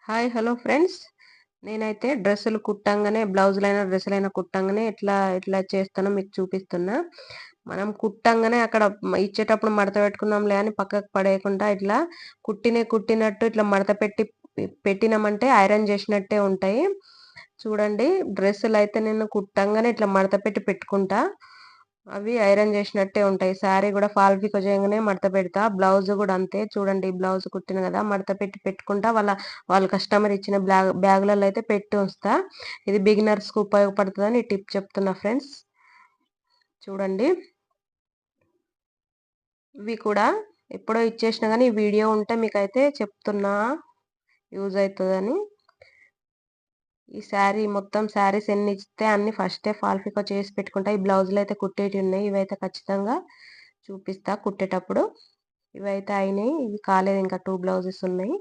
Hi hello friends. నేనైతే డ్రెస్సులు కుట్టంగానే బ్లౌజులైనా, డ్రెస్సులైనా కుట్టంగానే ఎట్లా చేస్తానో మీకు చూపిస్తున్నా. మనం కుట్టంగానే అక్కడ ఇచ్చేటప్పుడు మడత పెట్టుకున్నాంలే అని పక్కకు పడేయకుండా ఇట్లా కుట్టినట్టు ఇట్లా మడత పెట్టినామంటే ఐరన్ చేసినట్టే ఉంటాయి. చూడండి, డ్రెస్సులైతే నేను కుట్టంగానే ఇట్లా మడత పెట్టుకుంటా. అవి ఐరన్ చేసినట్టే ఉంటాయి. శారీ కూడా ఫాల్ పికో చేయంగానే మడత పెడతా. బ్లౌజ్ కూడా అంతే. చూడండి, బ్లౌజ్ కుట్టిన కదా మడత పెట్టుకుంటా. వాళ్ళ కస్టమర్ ఇచ్చిన బ్యాగులలో అయితే పెట్టి ఉంచుతా. ఇది బిగినర్స్ కు ఉపయోగపడుతుందని ఈ టిప్ చెప్తున్నా ఫ్రెండ్స్. చూడండి, ఇవి కూడా ఎప్పుడో ఇచ్చేసిన కానీ ఈ వీడియో ఉంటే మీకైతే చెప్తున్నా, యూజ్ అవుతుందని. ఈ శారీ మొత్తం శారీస్ ఎన్ని ఇస్తే అన్ని ఫస్టే ఫాల్ పికో చేసి పెట్టుకుంటా. ఈ బ్లౌజులు అయితే కుట్టేటి ఉన్నాయి. ఇవైతే ఖచ్చితంగా చూపిస్తా కుట్టేటప్పుడు. ఇవైతే అయినాయి, ఇవి కాలేదు, ఇంకా 2 బ్లౌజెస్ ఉన్నాయి.